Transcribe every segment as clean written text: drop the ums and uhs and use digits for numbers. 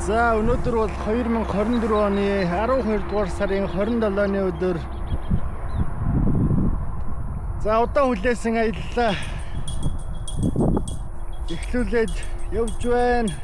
За өнөөдөр бол 2024 оны 12 дугаар сарын 27-ны өдөр. За удаан хүлээсэн аяллаа эхлүүлээд явж байна.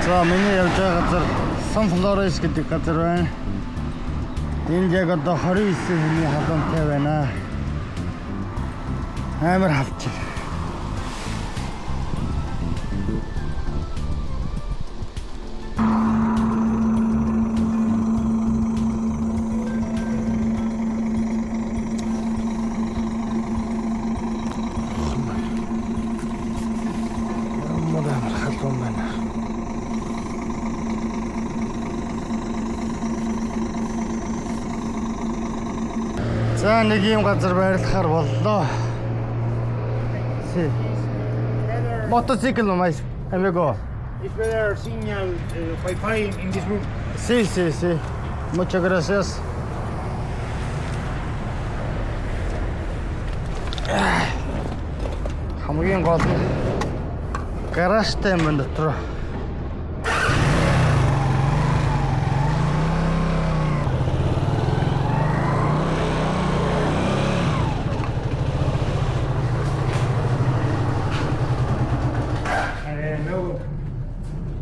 За миний явж байгаа газар Сан Флорес гэдэг газар байна. Энд яг одоо 29 хүний халуунтай байна. Амар халж байна. За нэг юм газар байрлахаар боллоо. Sí. Motociclo mais, amigo. Is better signal Wi-Fi in this room? Sí, sí, sí. Muchas gracias. Хамгийн гол нь гаражтай юм дотор.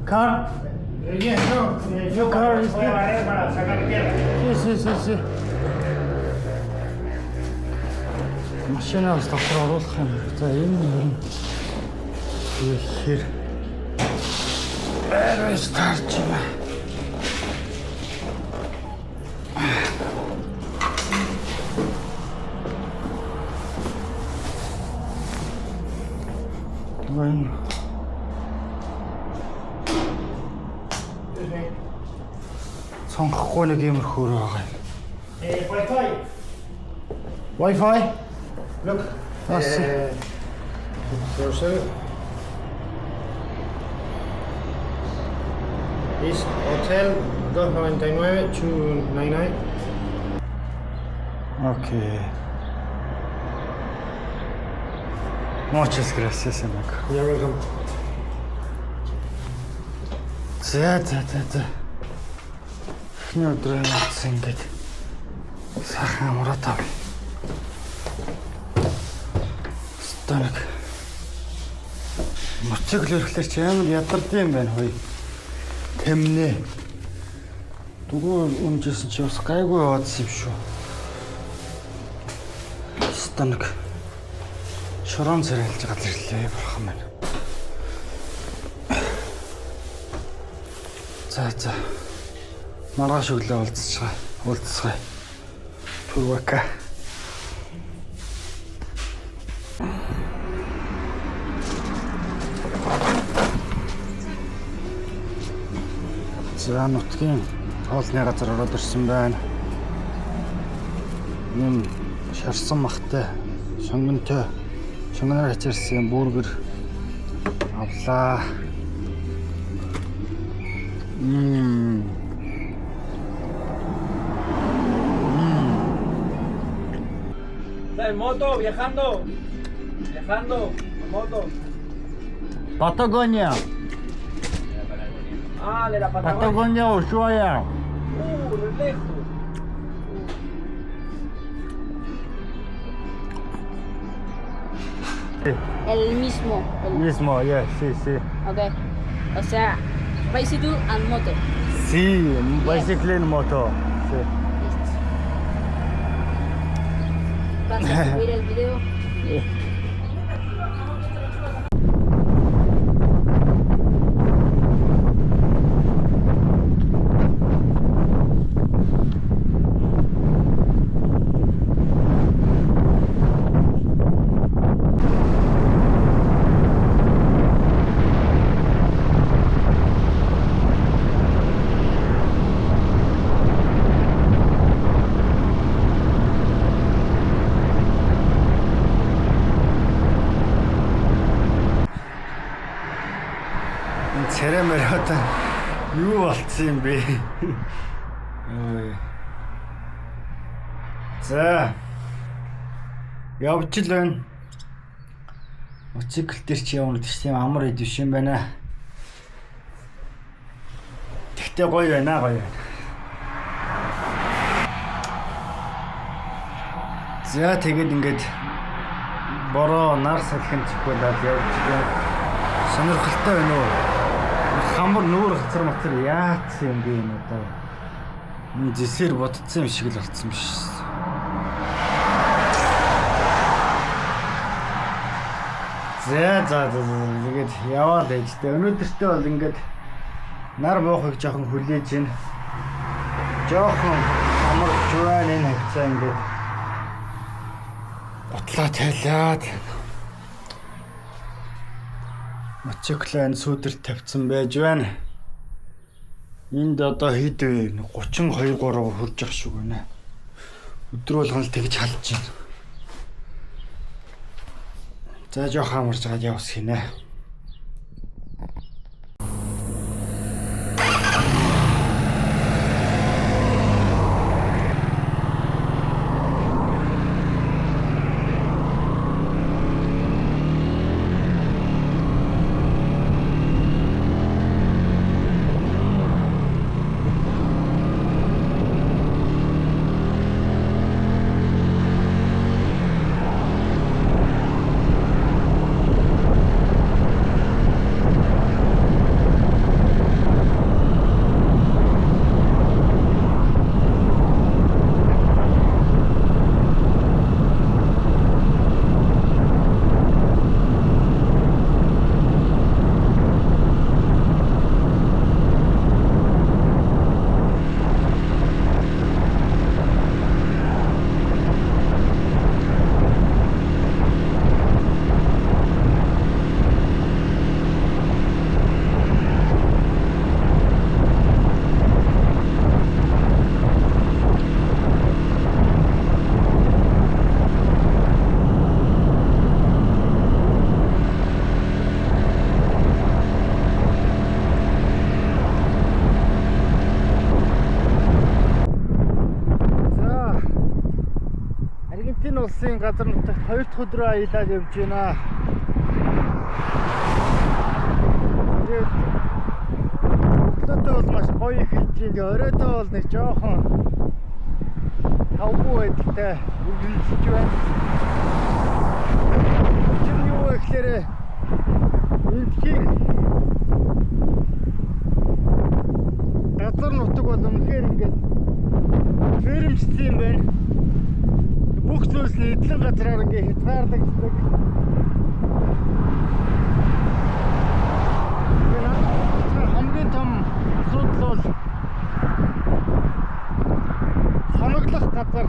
Car? Yes, no. Your car is Voy a barrer para sacar tierra. Sí, sí, sí. Машинаас дотор оруулах юм. За энэ юм. Ихэр. Эрээс тарч юм. Вайн. Сонгохгүй нэг юм хөөрөө байгаа юм. Wi-Fi. Wi-Fi? Look. Yes. Is Hotel 299-299. Okay. Muchas gracias, amigo. You're welcome. За. Эхний өдрөө явуулсан ингээд сайхан амраа тав. Стоног. Моцикл өрхлөөр чи амар ядардсан юм байна хөөе. Тэмнэ. Дөрөв өнжсэн чи бас гайгүй яваадсан юм шүү. Стоног. Шорон царайлж гадар ирлээ бурхан байна. За. Маргааш өглөө уулзцгаая. Турвака. За нутгийн хоолны газар ороод ирсэн байна. Шарсан махтай, сонгонтой, сонгоноор хачирсан бургер, авлаа. Está en moto, viajando. Viajando, en moto. Patagonia. Ah, de la Patagonia. Patagonia Ushuaia. Re lejos. El mismo. Mismo, yes, sí, sí. Ok. O sea, bicycle and moto. Sí, bicycle en moto. Sí. Listo. ¿Vas a subir el video? Цараймаар одоо юу болцсон юм бэ? Ой. За. Явж л байна. Моцикл дээр чи явна гэж тийм амар ид биш юм байна. Тэгтээ гоё байна, гоё байна. За тэгээд ингээд бороо нар салхин цэхүүлээд явж байгаа. Сонирхолтой байна уу? Хамар нүүр хацар матар яатсан юм бэ энэ одоо. Энэ зэсэр бодцсон юм шиг л болцсон биш. За тэгээд яваад ээжтэй. Өнөөдөртөө бол ингээд нар буухыг жоохон хүлээж байна. Жоохон амар жуан энэ хавцаа ингээд ботлоо тайлаад моциклын сүүдэрт тавьсан байж байна. Энд одоо хэд вэ? 32 3 хурж ах шиг байна. Өдөр болгон л тэгж халж байна. За жоохон амарч гад явах хийнэ. Улсын газар нутагт 2 дахь өдрөө аялаад явж байна. Тэгээд өглөөдөө бол маш гоё эхэлж байна. Оройдоо бол нэг жоохон тавгүй байдалтай үргэлжлэж байна. Учир нь юу вэ гэхээр эндхийн газар нутаг бол үнэхээр ингээд фермчтэй юм байна. Бүх зүйлс эдлэн газраар ингээ хязгаарлагддаг. Хамгийн том асуудал бол хоноглох газар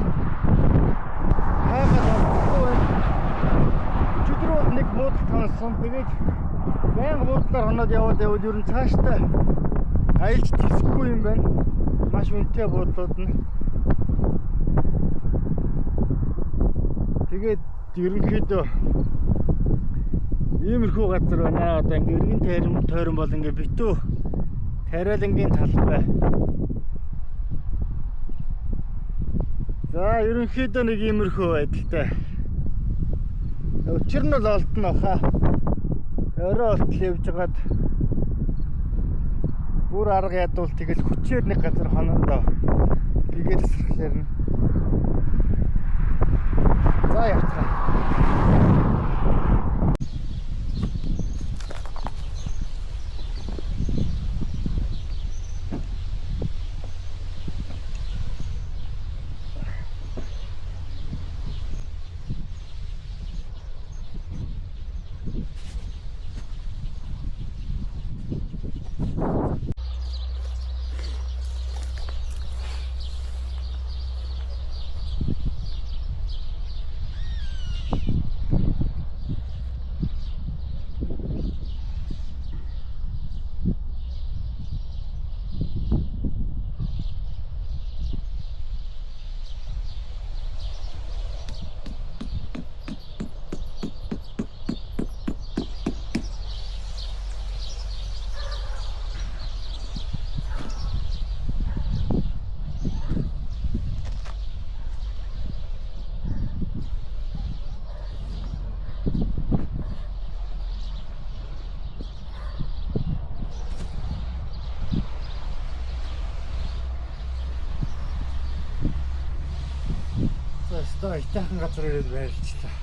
хайхад болохгүй байна. Өчигдөр бол нэг буудалд хонсон. Тэгээд баян буудлаар хоноод яваад ер нь цааштай аялж тэсэхгүй юм байна. Маш үнэтэй буудлууд нь. Тэгээд ерөнхийдөө Иймэрхүү газар байна. Одоо ингээ эргэн тойрон бол ингээ битүү тариалангийн талбай. За ерөнхийдөө нэг иймэрхүү байдалтай. Учир нь бол олдно баха. Орой олтол явж байгаад бүр арга ядуул тэгэл хүчээр нэг газар хонондоо тэгээд тасрахлаар нь. За явцгаа. За итайхан газар ирээд байрлалчлаа.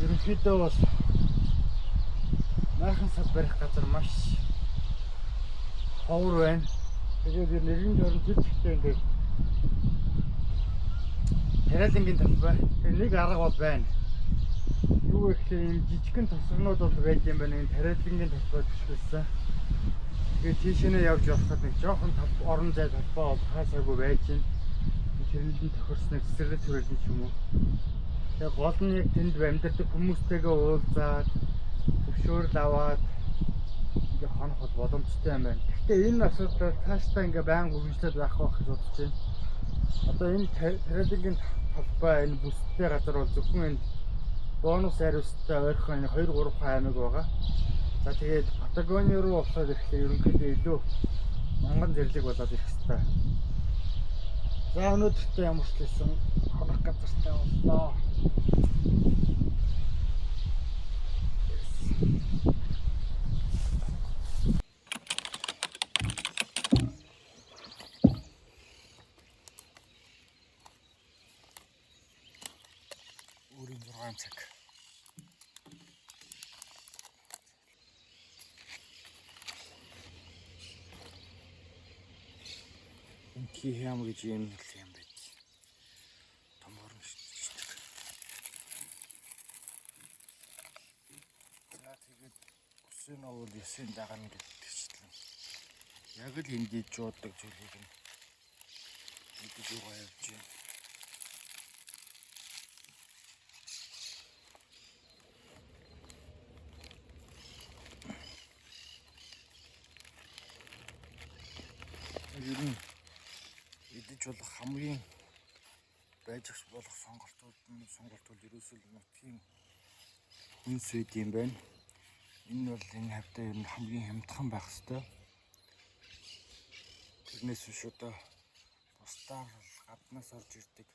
Ерөнхийдөө бол майхан сад барих газар маш ховор байна. Тэгээд нэрийн дөрөн зүйтэй ингээд тариалангийн талбай. Тэгээд нэг арга бол байна. Юу гэхээр энэ жижигхэн тосгонууд бол байж юм байна. Энэ тариалангийн талбай төсвөлсөн. Тэгээд тийшээ явж явахад нэг жоохон орон зай талбай бол хаасаагүй байж байна. Тэрнийд тохирсныг цэцэрлэг төрөлд ч юм уу. Тэгээ гол нь яг тэнд амьдардаг хүмүүстэйгээ уулзаад төвшөөрөл аваад ингээ хонох бол боломжтой юм байна. Гэхдээ энэ асуудал цаашдаа ингээ байнга үргэлжлээд байх байх гэж бодож байна. Одоо энэ тариалангийн талбай энэ бүстэй газар бол зөвхөн энэ бонус ариустай ойрхон 2-3 аймаг байгаа. За тэгээд Патагони руу болохоор ирэхдээ ерөнхийдөө илүү манган зэрлэг болоод ирэх хэрэгтэй. За өнөөдөртөө ямар ч лсэн хонох газартай боллоо. Өөрийн 6 цаг. Хям гэж юм л юм байт. Томор нь шүү дээ. За тэгээд өсөн овол ясын дагана гэдэгчлэн. Яг л эндий жуудаг зүйлийг нь мэдэж байгаа явж байна. Идэж болох хамгийн байж болох сонголтууд ерөөсөө нутгийн хүнс үйд юм байна. Энэ бол энэ хавьтай ер нь хамгийн хямдхан байх хэвээр. Тэрнээс биш одоо бусдаар гаднаас орж ирдэг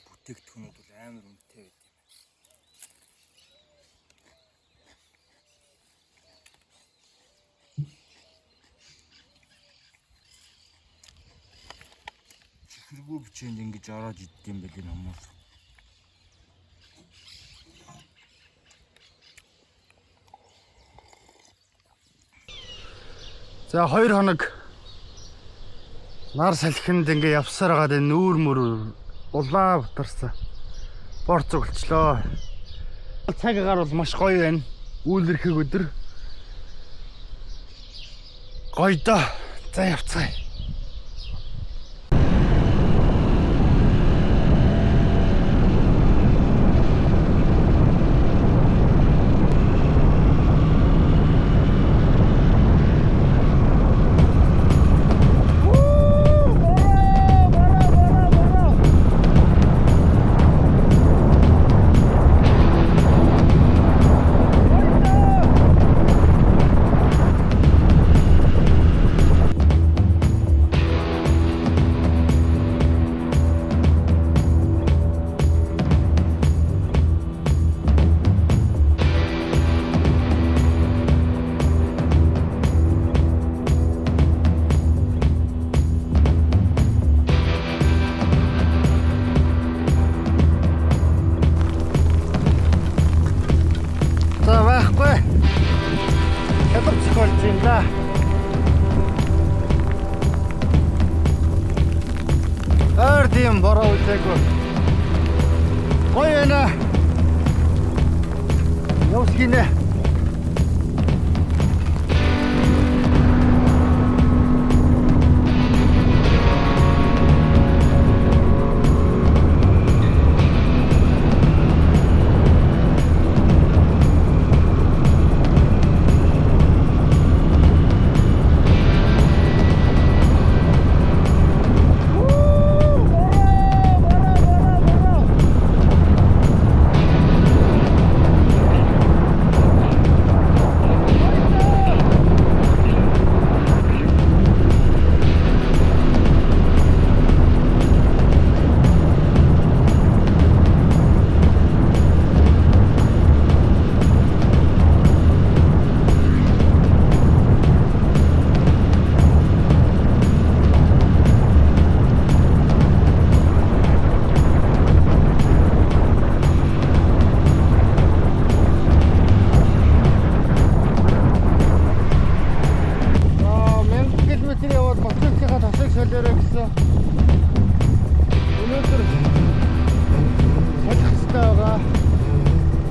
бүтээгдэхүүнүүд бол амар үнэтэй байд юм. Тэргүй бичээнд ингэж ороод иддэм байл энэ хүмүүс. За 2 хоног нар салхинд ингээ явсаар байгаа нүүр мөр улаа бутарсан. Борц өглчлөө. Цаг агаар бол маш гоё байна. Үйлэрхэг өдөр. Гоё доо. За явцгаая. тийм бороо үзээгүй. Гоё байна. Явс гинэ.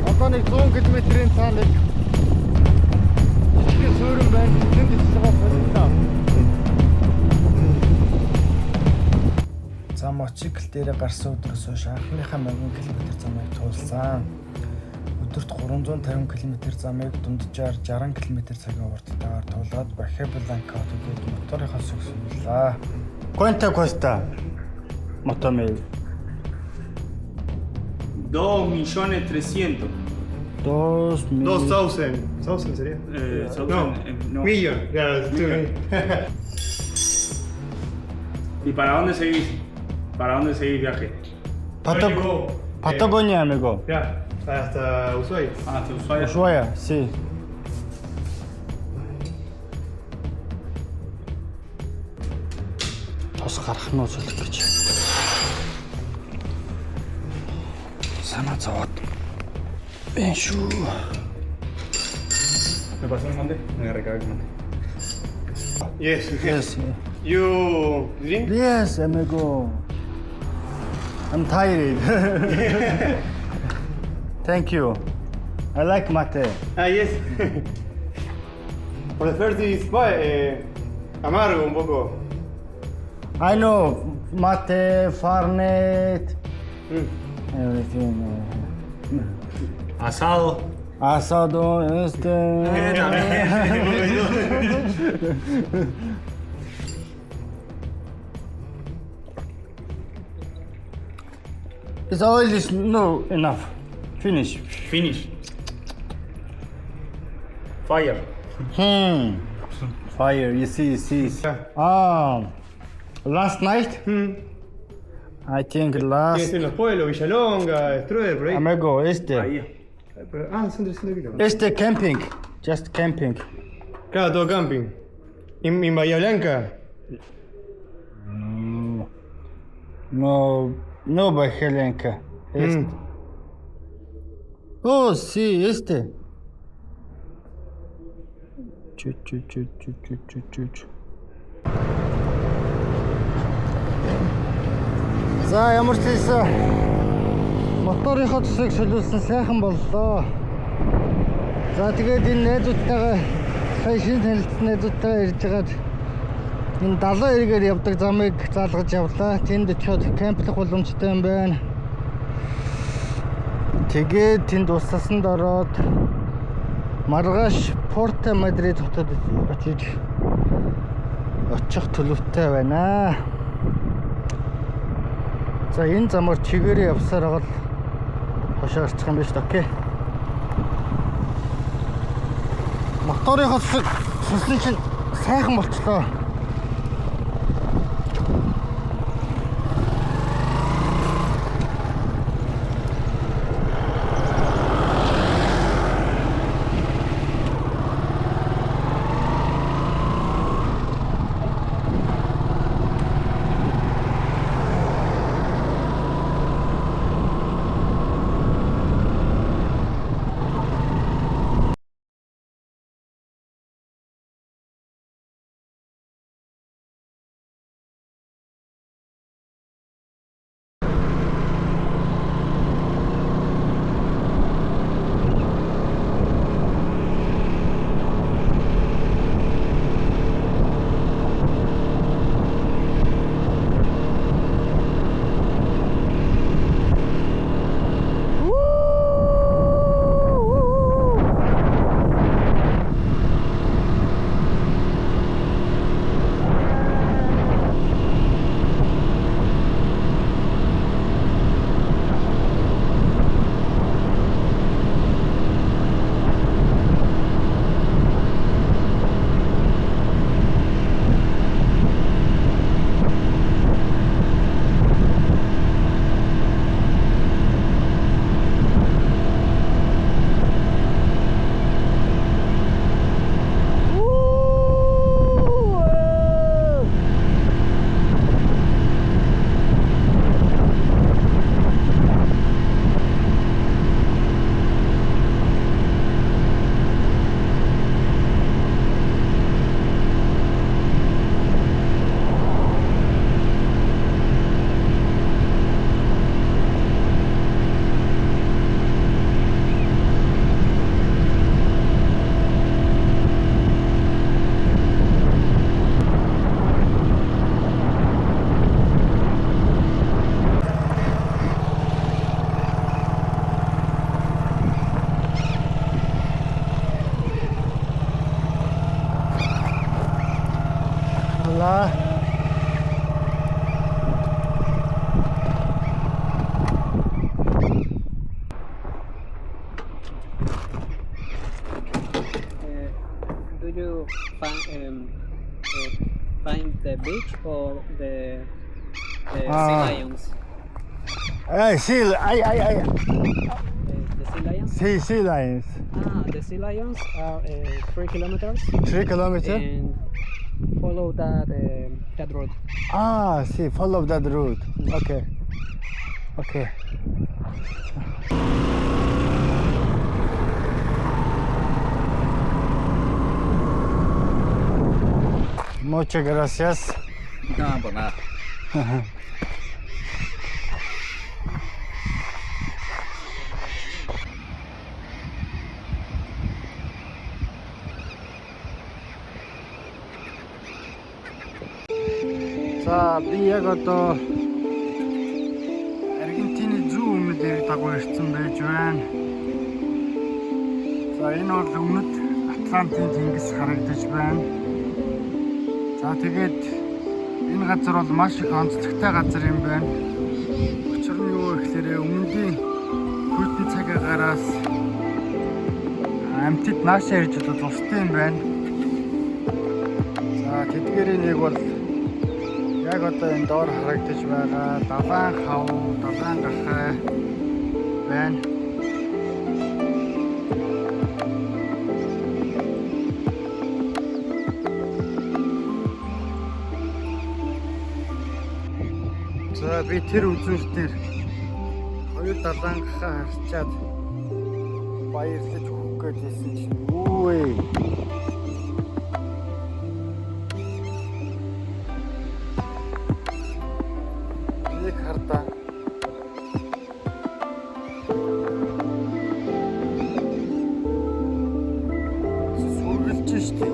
Одоо нэг 100 км-ийн цаана нэг жижиг суурин байна. Тэнд ичсэгээ боллоо. За мотоцикл дээр гарсан өдрөөс хойш анхныхаа 1000 км замыг туулсан. Өдөрт 350 км замыг дунджаар 60 км/цагийн хурдтайгаар туулаад Бахебеланка хотод моторынхаа сүгсүүллээ. Quanto costa? Motomil. 2.300.000. 2000. 2000 sería. No. Million. Claro, ¿Y para dónde seguís? ¿Para dónde seguís viaje? Patagonia, amigo. Ya, hasta Ushuaia. Ah, hasta Ushuaia. Ushuaia, sí. Тос гарах нь үзүүлэх гэж. Санаа зовоод. Ben шүү. ¿Me pasó el mande? Me recarga el mande. Yes, Yes. You drink? Yes, amigo. I'm tired. Thank you. I like mate. Yes. Por the first is amargo un poco. I know mate, farnet, everything. Asado. Asado, It's always no enough. Finish. Finish. Fire. Fire, you see. Last night? I think last... En los pueblos, Villalonga, Struder, por ahí. Amigo, Bahía. Son 300 kilómetros. camping. Just camping. Claro, todo camping. ¿En Bahía Blanca? No, Bajelenka. Oh, sí, За ямар ч хэлсэн моторынхоо төсөйг солиулсан сайхан боллоо. За тэгээд энэ найзуудтайгаа сая шинэ танилцсан найзуудтайгаа ирж байгаад энэ 70 эргээр явдаг замыг заалгаж явлаа. Тэнд очиод кемплэх боломжтой юм байна. Тэгээд тэнд уссанд ороод маргааш Порто Мадрид хотод очиж очих төлөвтэй байна. За энэ замаар чигээрээ явсаар байгаа л хошоо гарчих юм байна шүү дээ. Окей. Моторынхоо сүнслэн чинь сайхан болчлоо. for the Ah. sea lions. Hey, sea, I, The sea lions. sea lions. The sea lions are 3 kilometers 3 kilometers. and follow that road. See, follow that route. Okay. Okay. Muchas gracias. No, por nada. За би яг одоо Аргентины зүүн өмнөд дагуу ирсэн байж байна. За энэ бол өмнөд Атлантын тэнгис харагдаж байна. За тэгээд энэ газар бол маш их онцлогтой газар юм байна. Учир нь юу гэхээр өмнөдийн хүйтэн цаг агаараас амьтад наашаа ирж одоо тустай юм байна. За тэдгээрийн нэг бол яг одоо энэ доор харагдаж байгаа далайн хав, далайн гахай байна. За би тэр үзүүлэлтээр хоёр далайн гахай харчаад баярлаж өгөх гэж хэлсэн чинь үгүй. Харта. Сүргэлж штий.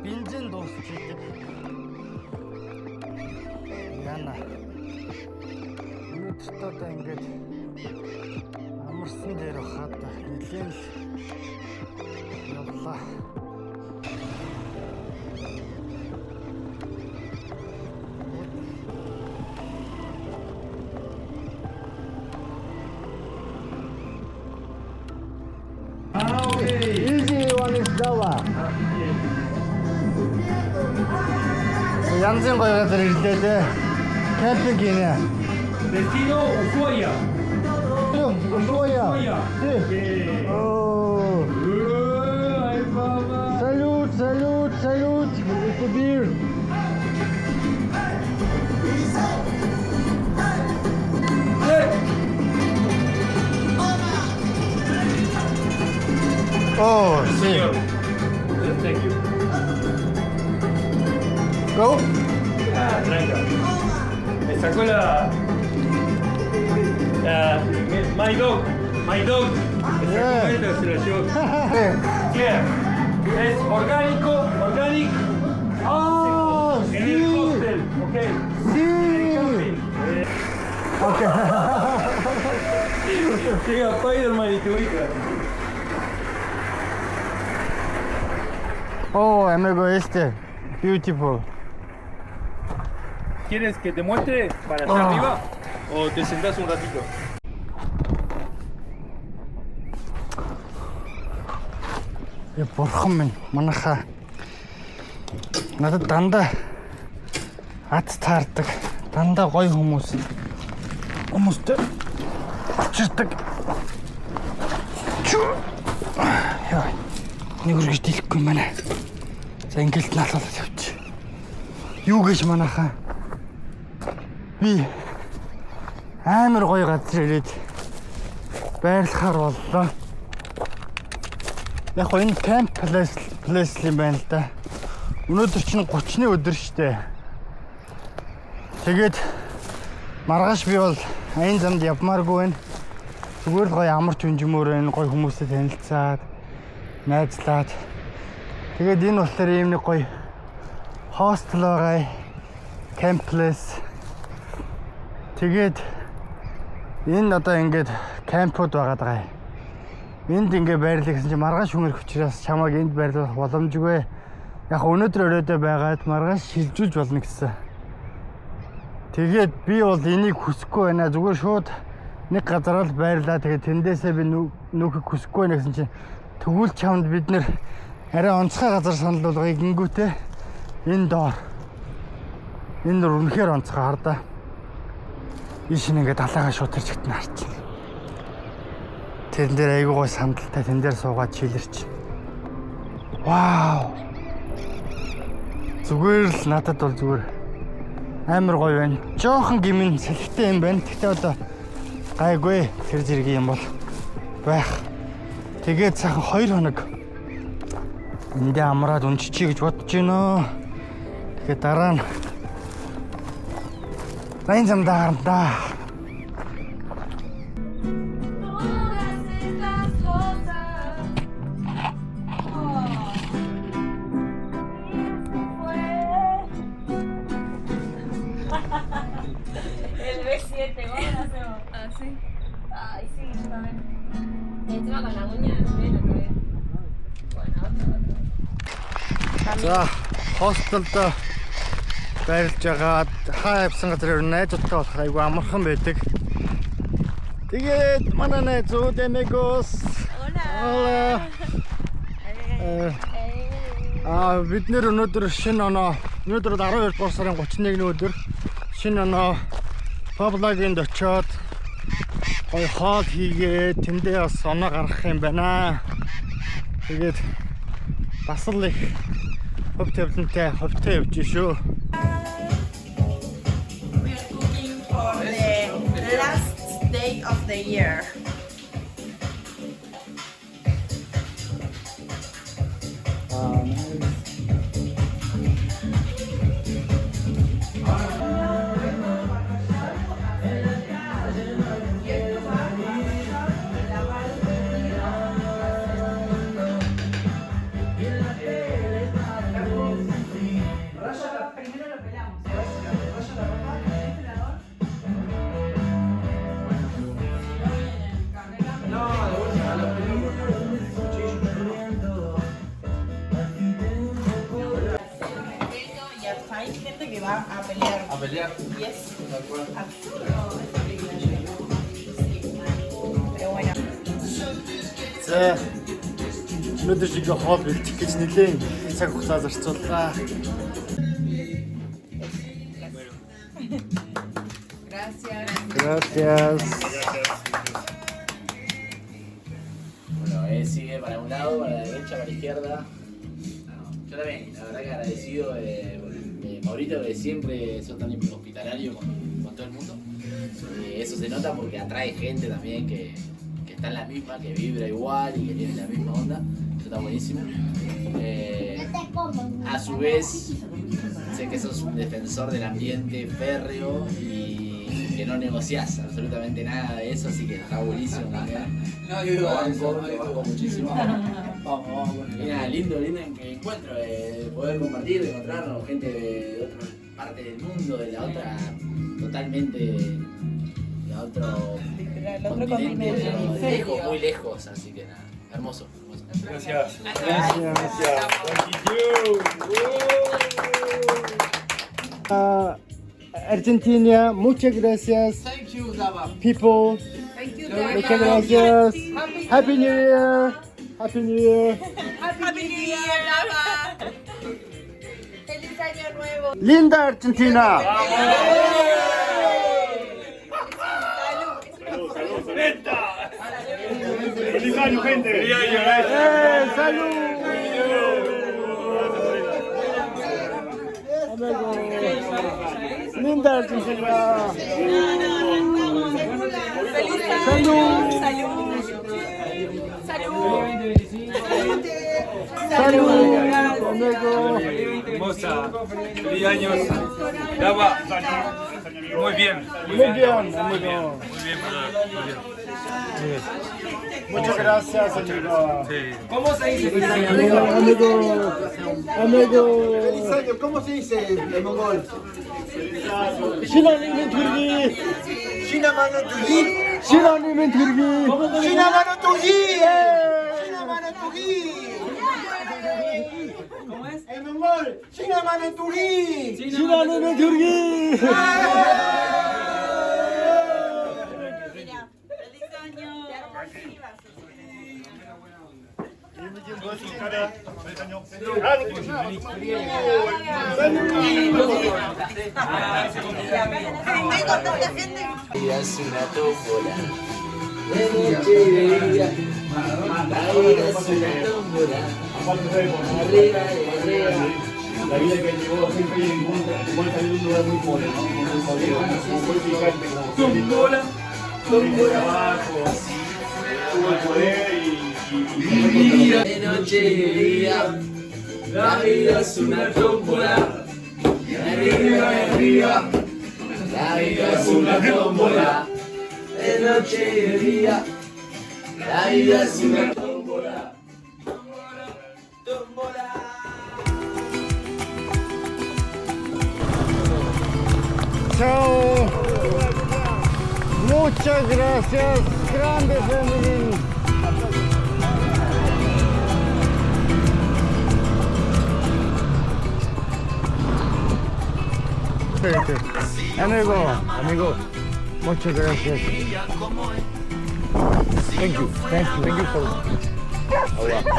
Бензин дуусчихдаг. Яна. Өнөөдөр одоо ингээд амарсан дээр хаад нэлээд явлаа. Easy one is Java. Янзын гоё газар ирлээ дээ. Кемпинг гинэ. Destino Ushuaia. Ushuaia. Oh. Ay, mamá. Salud, salud, salud. It's a beer. Oh, sí. Thank you. Go. Tranca. Me sacó my dog. Me sacó Yeah. esta, se la llevó. Yeah. Es orgánico, organic. Oh, En el hostel, ok. sí. Camping. Okay. Llega Spider-Man y te ubica. Oh, amigo, beautiful. ¿Quieres que te muestre para allá arriba? ¿O te sentás un ratito? Бурхан минь манайхаа надад дандаа ад таардаг, дандаа гоё хүмүүстэй очирдаг. Яа. Нэг үргэж дийлэхгүй манай. За ингээл наалуулаад явчих. Юу гэж манайхаа би амар гоё газар ирээд байрлахаар боллоо. Яг гоо энэ camp place юм байна л да. Өнөөдөр чинь 30-ны өдөр штэ. Тэгээд маргааш би бол аян замд явмааргүй байна. Зүгээр л гоё амар түнжмөр энэ гоё хүмүүстэй танилцаад, найзлаад. Тэгээд энэ болохоор ийм нэг гоё hostel байгаа, camp place. Тэгээд энэ одоо ингээд camp-уд байгаа даа. Энд ингээ байрлах гэсэн чинь маргааш хөнгөрөх учраас чамайг энд байрлах боломжгүй. Яг өнөөдөр өрөөдөө байгаад маргааш шилжүүлж болно гэсэн. Тэгээд би бол энийг хүсэхгүй байна. Зүгээр шууд нэг газар л байрлаа. Тэгээд тэндээсээ би нүүхийг хүсэхгүй байна гэсэн чинь тэгвэл чамд бид нэр арай онцгой газар санал болгоё гингүүтээ. Энэ доор. Энэ үнэхээр онцгой хардаа. Иш ингээ далайгаа шууд тэрч гэтэн харчихна. Тэрэн дээр айгүй гой сандалтай тэн дээр суугаад чилэрч. Вау. Зүгээр л надад бол зүгээр амар гоё байна. Жохон гимэн салхитай юм байна. Гэхдээ одоо гайгүй тэр зэрэг юм бол байх. Тэгээд цаахан 2 хоног эндээ амраад унччихъя гэж бодож байна. Тэгээд дараа нь аян замдаа харамдаа. Ay, sí, yo también. Encima con la uña no viene todavía. Bueno, За, хостелд байрлаж байгаа хаа явсан газар ер нь найзуудтай болох айгүй амархан байдаг. Тэгээд манай найзууд эмэгос. Hola. Бид нэр өнөөдөр шинэ оноо. Өнөөдөр 12 дугаар сарын 31-ний өдөр шинэ оноо Павлагинд очиод гоё хоол хийгээд тэндээ бас оноо гаргах юм байна. Тэгээд бас л их хөв тавилантай ховтой явж шүү. We are cooking for the last day of the year. Hay gente que va a pelear. ¿A pelear? Yes. Pero bueno. За өнөөдөр шиг хоол бэлтгэх гэж нэлээд цаг хугацаа зарцууллаа. Gracias. Bueno, sigue para un lado, para la derecha, para la izquierda. Yo también, la verdad que agradecido de Maurito, que siempre son tan hospitalarios con todo el mundo. Eso se nota porque atrae gente también que está en la misma, que vibra igual y que tiene la misma onda. Eso está buenísimo. A su vez, sé que sos un defensor del ambiente férreo y que no negociás absolutamente nada de eso, así que está buenísimo también. Lo banco muchísimo. Y nada, lindo encuentro, poder compartir, encontrarnos gente de otra parte del mundo, de la otra, totalmente, de otro continente, pero lejos, muy lejos, así que nada, hermoso. Gracias. Argentina, muchas gracias. Thank you, Zaba. People, Thank you. muchas gracias. Happy New Year. Happy New Year. Happy Año Nuevo. Linda Argentina. ¡Feliz año, gente! ¡Feliz año! ¡Salud! Linda Argentina. Salud. Salud, amigo. Hermosa, feliz años. Ya va. Muy bien. Muy bien, amigo. Muy bien, brother. Muy bien. Muchas gracias, amigo. Sí. Amigo. Feliz año, ¿cómo se dice en mongol? 신하님은 들기. Shinamano Tugi. 신하님은 들기. Shinamano Tugi. Shinamano Tugi. ¿Cómo es? En mongol. Shinamano Tugi. 신하님은 들기. vida es una tómbola. De noche y de día. La vida es una tómbola. Arriba y arriba. La vida que llevó siempre igual salió de un lugar muy pobre, ¿no? Muy picante, como tómbola, trabajo, tuvo el poder y De noche y de día. La vida es una tómbola. Y arriba y arriba. La vida es una tómbola. De noche y de día. La vida es una tómbola. Chao. Muchas gracias, grande family. Amigo, muchas gracias. Thank you for.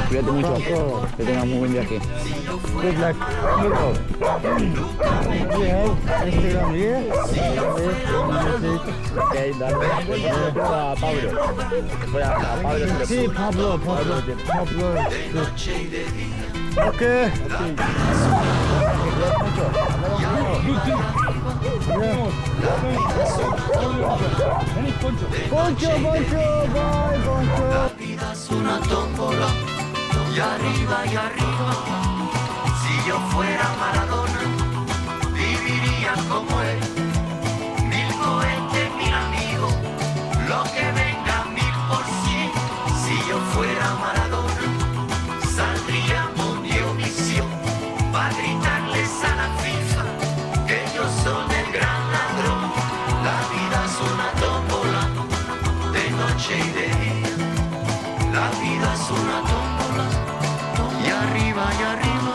Cuídate mucho, que tengas muy buen viaje. Good luck. Amigo. You have Instagram here? Ok, dale. A Pablo. Voy a Pablo. Sí, Pablo. Okay. Poncho, bye, Poncho. La vida es una tómbola, y arriba y arriba. Si yo fuera Maradona, viviría como él. 1000 cohetes, 1000 amigos, lo que venga 1000%. Si yo fuera Maradona, saldría Mundiovisión para gritarles a la FIFA que ellos son el gran ladrón. La vida es una tómbola, de noche y de día. La vida es una tómbola, y arriba y arriba.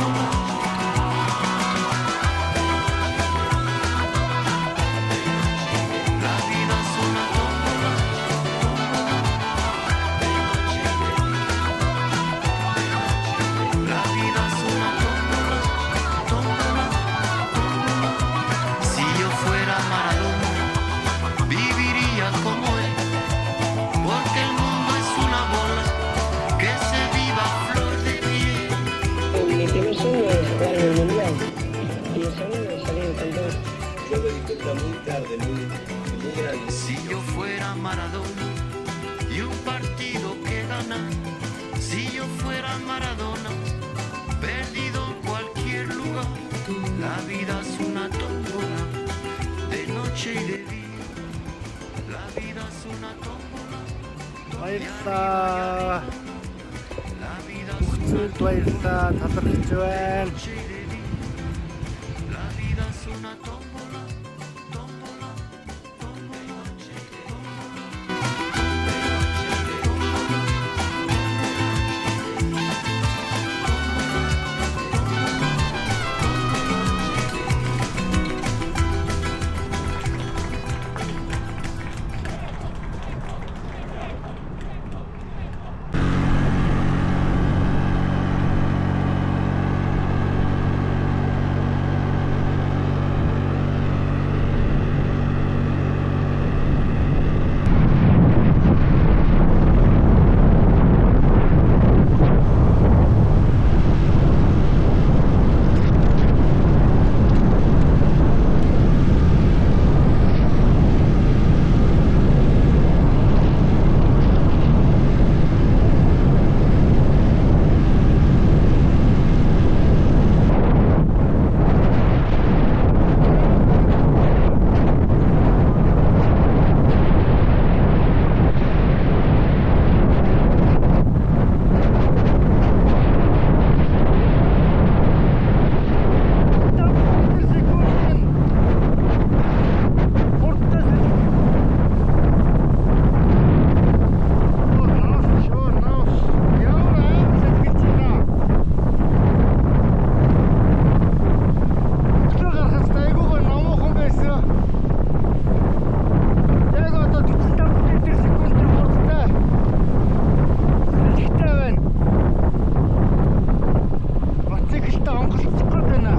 La vida es una tómbola, de noche y de día. La vida es una tómbola, Si yo fuera Maradona, viviría como él, porque el mundo es una bola que se viva a flor de piel. Mi primer sueño es jugar en el mundial y el segundo es salir campeón. Yo me di cuenta muy tarde, muy grande. Si yo fuera Maradona y un partido que ganar, si yo fuera Maradona, perdido en cualquier lugar, la vida es una tómbola, de noche y de día. La vida es una tómbola. Баярлалаа. Бүгд баярлалаа. Талархаж байна. La vida es una tómbola, tómbola, сонголцохгүй байна.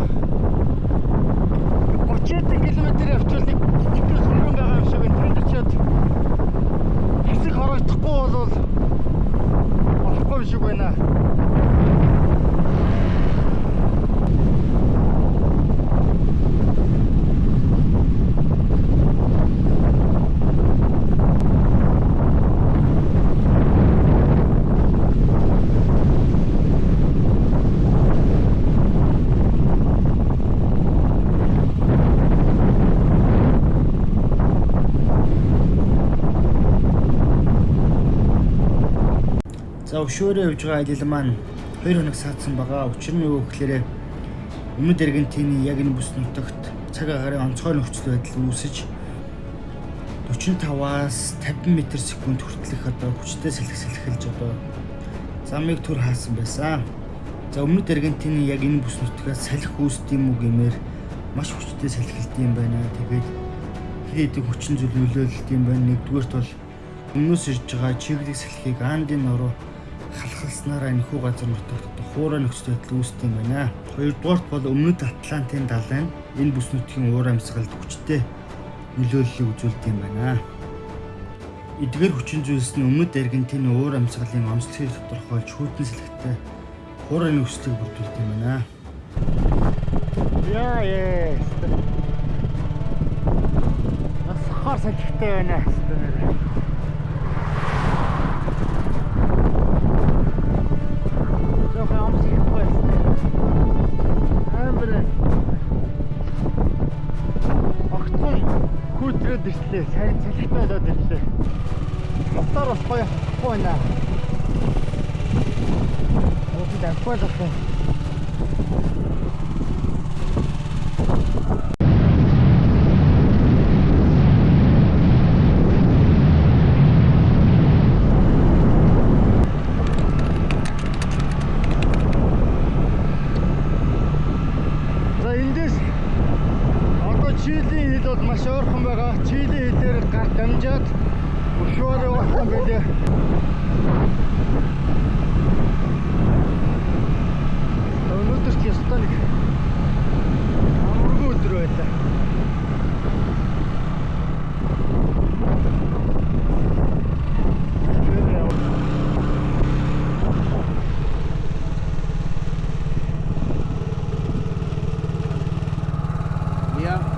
30 км авчвал жижиг хөргөн байгаа юм шиг энэ чад хэсэг харагдахгүй бол болохгүй юм шиг байна. За өшөөрөө явж байгаа аялал маань 2 хоног саадсан байгаа. Учир нь юу гэхээр Өмнөд Аргентины яг энэ бүс нутагт цаг агарын онцгой нөхцөл байдал үүсэж 45-аас 50 м/сек хүртэлх одоо хүчтэй сэлгэсэлхэлж одоо замыг түр хаасан байсан. За Өмнөд Аргентины яг энэ бүс нутгаас салхи үүсдэг юм уу гэмээр маш хүчтэй сэлгэлт юм байна. Тэгээд хэд хэдэн хүчин зүйл нөлөөлөлт юм байна. Нэгдүгээрт бол өмнөөс ирж байгаа чиглэг салхийг Андын ороо халахласнараа энэхүү газар нутагт хуурай нөхцөл байдал үүсдэг юм байна. Хоёрдугаарт бол Өмнөд Атлантын далайн энэ бүс нутгийн уур амьсгалд хүчтэй нөлөөллийг үзүүлдэг юм байна. Эдгээр хүчин зүйлс нь Өмнөд Аргентины уур амьсгалын онцлогийг тодорхойлж хүйтэн сэлгэхтэй хуурай нөхцөлийг бүрдүүлдэг юм байна. Яа. Нас хар сэлгэхтэй байна. Дэрлээ. Сайн цалигтай болоод ирлээ. Мотор бас гоё байна. Өөд авах байх. За эндээс одоо Чилийн хил бол маш ойрхон байгаа. Чилийн хилээр гар дамжаад өшөөрөө болсон байлээ. Өнөөдөр ч ястаа нэг амаргүй өдөр байлаа.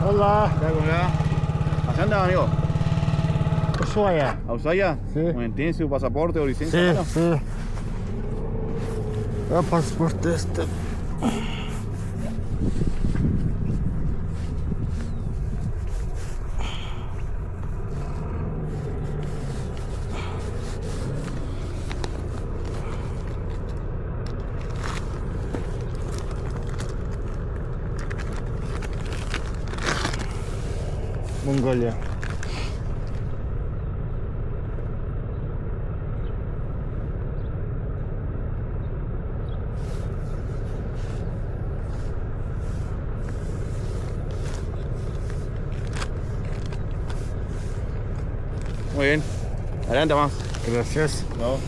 Hola. ¿Hacia dónde, amigo? Ushuaia. ¿A Ushuaia? Sí. Bueno, ¿tiene su pasaporte o licencia? Sí, sí. El pasaporte este. Mongolia. Muy bien. Adelante más. Gracias. No.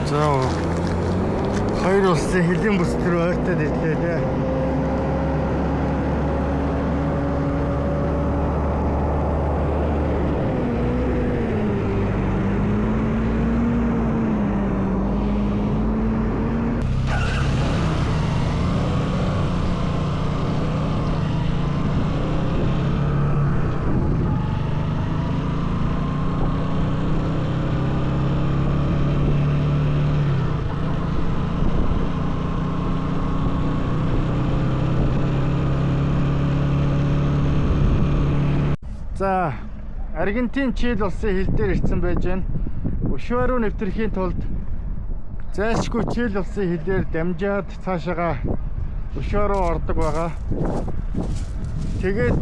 За хоёр улсын хэлийн бүс төр ойртоод ирлээ дээ. За Аргентин Чили улсын хил дээр ирсэн байж байна. Өшөө рүү нэвтрэхийн тулд зайлшгүй Чили улсын хилээр дамжаад цаашаага өшөө рүү ордог байгаа. Тэгээд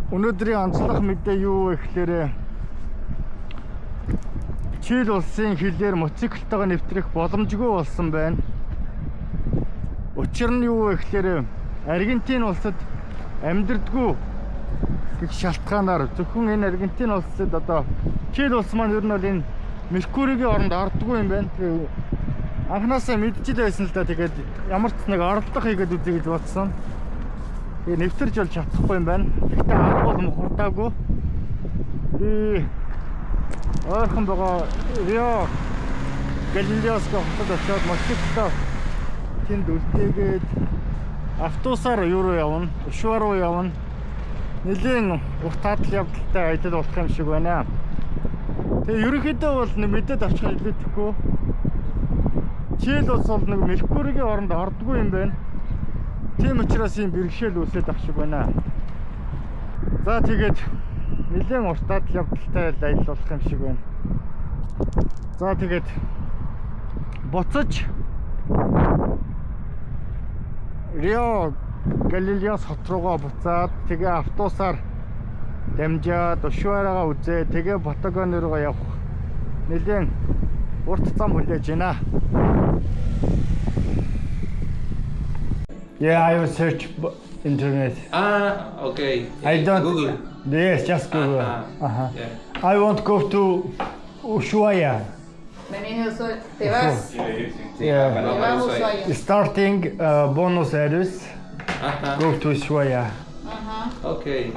өнөөдрийн онцлог мэдээ юу вэ гэхээр Чили улсын хилээр мотоциклтойгоо нэвтрэх боломжгүй болсон байна. Учир нь юу вэ гэхээр Аргентин улсад амьдардгүй гэх шалтгаанаар зөвхөн энэ Аргентин улсад одоо Чили улс маань ер нь бол энэ Меркуригийн оронд ордоггүй юм байна. Тэгээ анхнаасаа мэдчихэл байсан л да. Тэгээд ямар ч нэг оролдох хийгээд үзье гэж бодсон. Тэгээ нэвтэрч бол чадахгүй юм байна. Гэхдээ арга бол мухардаагүй. Би ойрхон байгаа Рио Галилеоско хотод очиод машинтаа тэнд үлдээгээд автобусаар юу руу явна, Ушуа руу явна. Нэлийн урт хадал явдалтай аялал болох юм шиг байна. Тэгээ ерөнхийдөө бол нэг мэдээд авчих хэлбэтгэхгүй. Чили улс бол нэг Меркуригийн оронд ордоггүй юм байна. Тийм учраас ийм бэрхшээл үүсээд ах шиг байна. За тэгээд нэлийн урт хадал явдалтай аялал болох юм шиг байна. За тэгээд буцаж Рио Галилеос хот руугаа буцаад тэгээ автобусаар дамжаад Ушуараа үзээ тэгээ Патагони руугаа явах нэлийн урт зам хүлээж байна. Yeah, I will search internet. Okay. I don't Google. Yes, just Google. Yeah. I want to go to Ushuaia. Te vas. Yeah. Te vas a Ushuaia. Starting Buenos Aires, go to Ushuaia. Okay.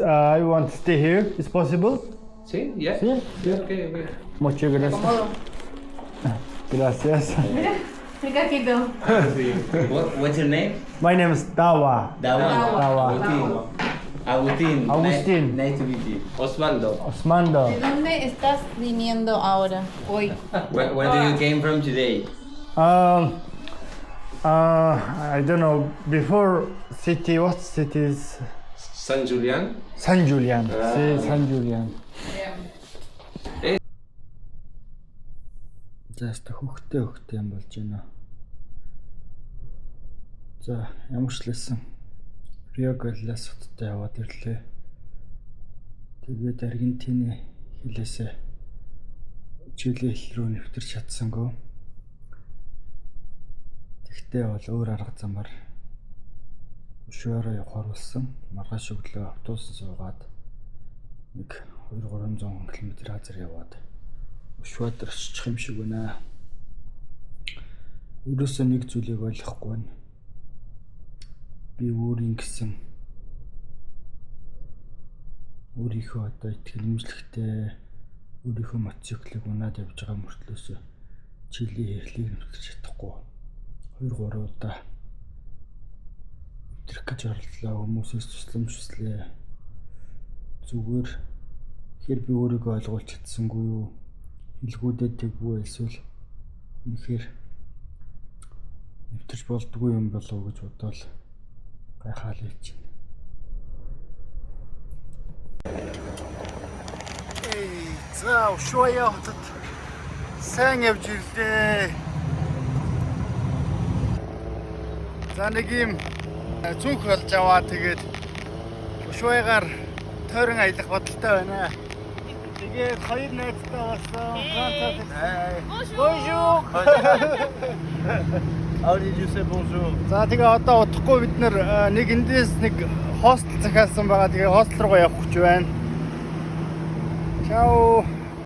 I want to stay here. Is possible? Sí, yeah. Sí. Okay, okay. Muchas gracias. Gracias. El cajito. What's your name? My name is Dawa. Dawa. Agustín. Agustín. Nice to meet you. Osvaldo. Osmando. ¿De dónde estás viniendo ahora? Hoy. Where do you came from today? I don't know. Before city, what city is? San Julián. San Julián. Sí, San Julián. За хөхтэй юм болж байна. За ямар ч лсэн Рио Галилеос хотод яваад ирлээ. Тэгээд Аргентины хилээсээ Чили хил рүү нэвтэрч чадсангүй. Тэгтээ бол өөр арга замаар Ушуараа явахаар болсон. Маргааш өглөө автобус суугаад нэг 200-300 км хазар яваад Ушуад очиж юм шиг байна. Ерөөсөө нэг зүйлийг ойлгохгүй байна. Би өөрийн гэсэн өөрийнхөө одоо ихтгэлэмжлэгтэй өөрийнхөө мотоциклыг унаад явж байгаа мөртлөөс Чили хэрлийг нэвтэрч чадахгүй 2-3 удаа нэвтрэх гэж оролдлоо. Хүмүүсээс тусламж хүслээ. Зүгээр хэр би өөрийгөө ойлгуулж чадсангүй юу? Хэлгүүдэд тэгвүү эсвэл үнэхээр нэвтэрч болдгүй юм болов уу гэж бодвол гайхаад хэлж байна. За Ушуаia хотод сайн явж ирлээ. За нэг юм цүнх болж аваа тэгээд Ушуаигаар тойрон аялах бодолтой байна. Тэгээд хоёр найзтай болсон. Bonjour. How did you say bonjour? За тэгээ одоо удахгүй бид нэг эндээс нэг хостел захиалсан байгаа. Тэгээ хостел руугаа явах гэж байна. Ciao.